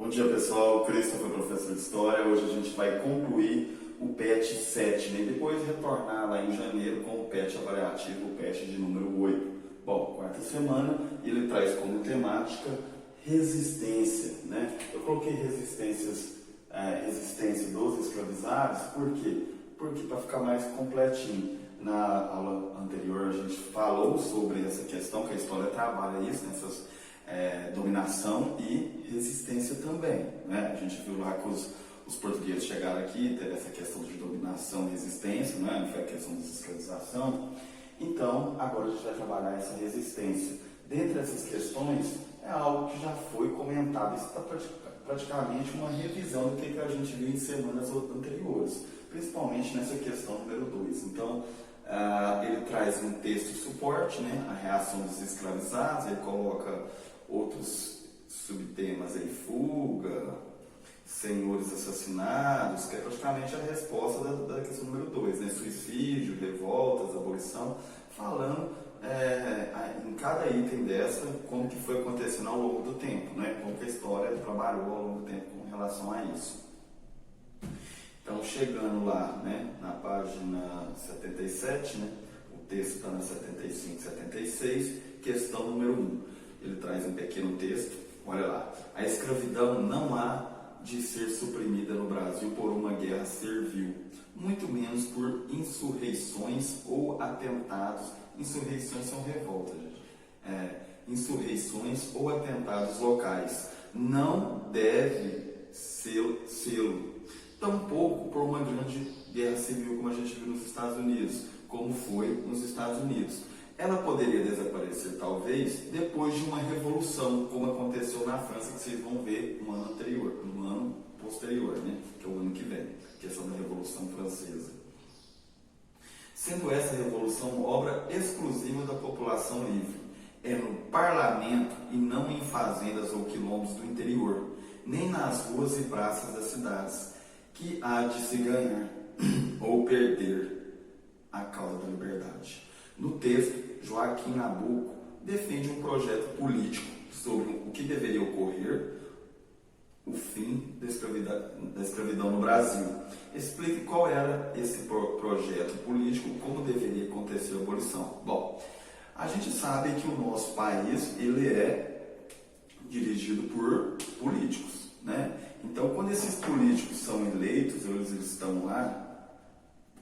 Bom dia pessoal, Christopher, professor de História. Hoje a gente vai concluir o PET 7, né? E depois retornar lá em janeiro com o PET avaliativo, o PET de número 8. Bom, quarta semana, ele traz como temática resistência, né? Eu coloquei resistência dos escravizados, por quê? Porque para ficar mais completinho. Na aula anterior a gente falou sobre essa questão, que a história trabalha isso, nessas dominação e resistência também, né? A gente viu lá que os portugueses chegaram aqui, teve essa questão de dominação e resistência, né? Não foi a questão de escravização. Então, agora a gente vai trabalhar essa resistência. Dentre essas questões, é algo que já foi comentado, isso está praticamente uma revisão do que a gente viu em semanas anteriores, principalmente nessa questão número 2. Então, ele traz um texto de suporte, né? A reação dos escravizados, ele coloca outros subtemas aí, fuga, senhores assassinados, que é praticamente a resposta da questão número 2, né? Suicídio, revoltas, abolição, falando em cada item dessa, como que foi acontecendo ao longo do tempo, né? Como que a história trabalhou ao longo do tempo com relação a isso. Então, chegando lá, né, na página 77, né, o texto está na 75 e 76, questão número 1. Ele traz um pequeno texto, olha lá. A escravidão não há de ser suprimida no Brasil por uma guerra servil, muito menos por insurreições ou atentados. Insurreições são revoltas, gente. Insurreições ou atentados locais. Não deve ser tampouco por uma grande guerra civil, como a gente viu nos Estados Unidos, como foi nos Estados Unidos. Ela poderia desaparecer, talvez, depois de uma revolução, como aconteceu na França, que vocês vão ver no ano posterior, né? Que é o ano que vem, questão da Revolução Francesa. Sendo essa revolução obra exclusiva da população livre, é no parlamento e não em fazendas ou quilombos do interior, nem nas ruas e praças das cidades, que há de se ganhar ou perder a causa da liberdade. No texto, Joaquim Nabuco defende um projeto político sobre o que deveria ocorrer, o fim da escravidão no Brasil. Explique qual era esse projeto político, como deveria acontecer a abolição. Bom, a gente sabe que o nosso país ele é dirigido por políticos, né? Então, quando esses políticos são eleitos, eles estão lá,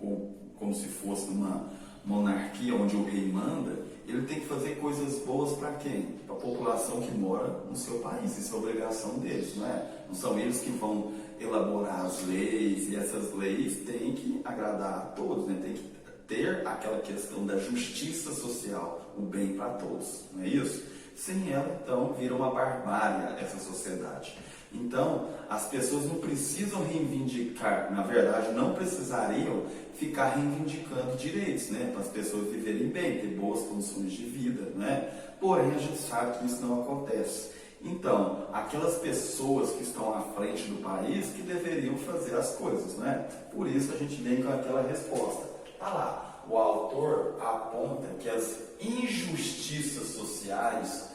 ou como se fosse uma monarquia onde o rei manda, ele tem que fazer coisas boas para quem? Para a população que mora no seu país. Isso é obrigação deles, não é? Não são eles que vão elaborar as leis, e essas leis têm que agradar a todos, né? Tem que ter aquela questão da justiça social, o bem para todos, não é isso? Sem ela, então, vira uma barbárie essa sociedade. Então, as pessoas não precisam reivindicar, na verdade, não precisariam ficar reivindicando direitos, né? Para as pessoas viverem bem, ter boas condições de vida, né? Porém, a gente sabe que isso não acontece. Então, aquelas pessoas que estão à frente do país que deveriam fazer as coisas, né? Por isso a gente vem com aquela resposta. Tá lá, o autor aponta que as injustiças sociais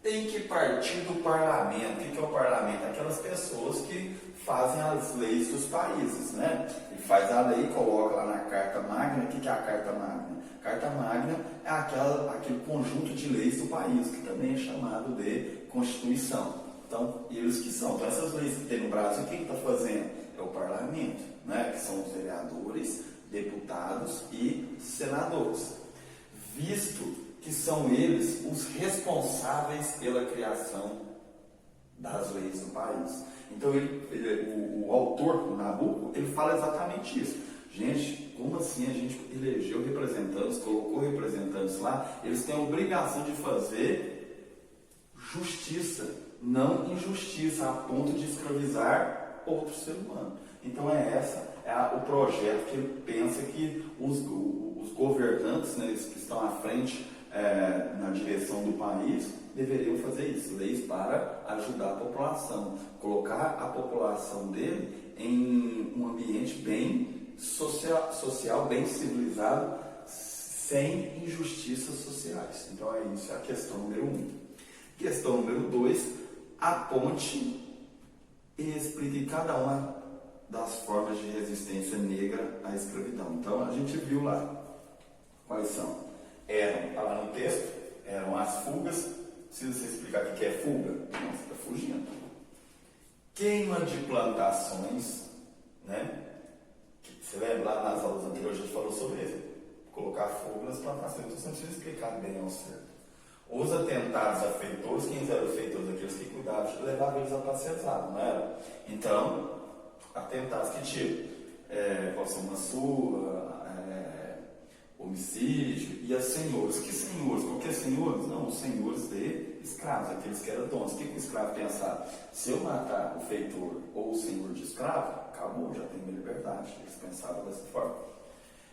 tem que partir do parlamento. O que é o parlamento? Aquelas pessoas que fazem as leis dos países, né? Ele faz a lei, coloca lá na Carta Magna. O que é a Carta Magna? A Carta Magna é aquele conjunto de leis do país, que também é chamado de Constituição. Então, eles que são. Então, essas leis que tem no Brasil, quem está fazendo? É o parlamento, né? Que são os vereadores, deputados e senadores. Visto que são eles os responsáveis pela criação das leis do país. Então, o autor, o Nabuco, ele fala exatamente isso. Gente, como assim a gente elegeu representantes, colocou representantes lá? Eles têm a obrigação de fazer justiça, não injustiça, a ponto de escravizar outro ser humano. Então, o projeto que ele pensa que os governantes, né, que estão à frente na direção do país, deveriam fazer isso, leis para ajudar a população, colocar a população dele em um ambiente bem social, bem civilizado, sem injustiças sociais. Então isso é a questão número 1. Questão número 2, aponte e cada uma das formas de resistência negra à escravidão. Então a gente viu lá quais são. Está lá no texto, eram as fugas. Precisa você explicar o que é fuga? Não, você está fugindo. Queima de plantações, né? Você lembra lá nas aulas anteriores a gente falou sobre isso? Colocar fogo nas plantações, então você não precisa explicar bem ao certo. Os atentados a feitores, quem eram os feitores? Aqueles que cuidavam, levavam eles apacentados, não era? Então, atentados que tipo? Pode ser uma surra, homicídio, e as senhores. Que senhores? Qualquer senhores? Não, os senhores de escravos, aqueles que eram donos. O que o escravo pensava? Se eu matar o feitor ou o senhor de escravo, acabou, já tenho minha liberdade. Eles pensavam dessa forma.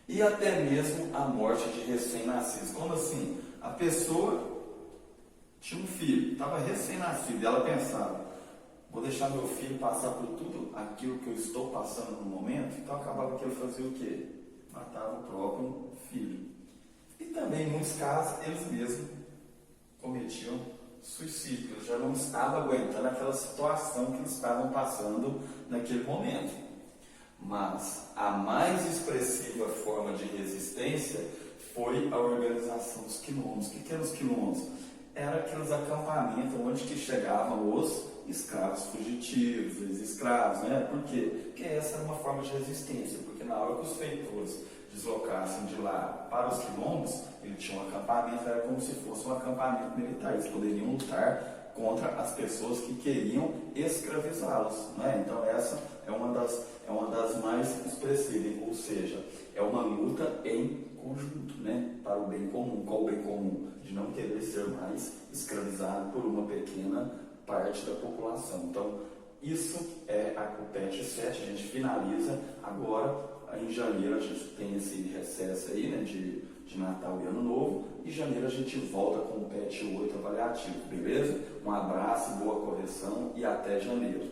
E até mesmo a morte de recém-nascidos. Como assim? A pessoa tinha um filho, estava recém-nascido, e ela pensava, vou deixar meu filho passar por tudo aquilo que eu estou passando no momento. Então acabava que ele fazia o quê? Matava o próprio filho. E também, em muitos casos, eles mesmos cometiam suicídio. Eles já não estavam aguentando aquela situação que eles estavam passando naquele momento. Mas a mais expressiva forma de resistência foi a organização dos quilombos. O que eram os quilombos? Eram aqueles acampamentos onde que chegavam os escravos fugitivos, ex-escravos, né? Por quê? Porque essa era uma forma de resistência, porque na hora que os feitores deslocassem de lá para os quilombos, eles tinham um acampamento, era como se fosse um acampamento militar, eles poderiam lutar contra as pessoas que queriam escravizá-los, né? Então essa é uma das mais expressivas, ou seja, é uma luta em conjunto, né? Para o bem comum. Qual o bem comum? De não querer ser mais escravizado por uma pequena parte da população. Então, isso é o PET 7, a gente finaliza agora. Em janeiro a gente tem esse recesso aí, né, de Natal e Ano Novo, e em janeiro a gente volta com o PET 8 avaliativo, beleza? Um abraço, boa correção e até janeiro.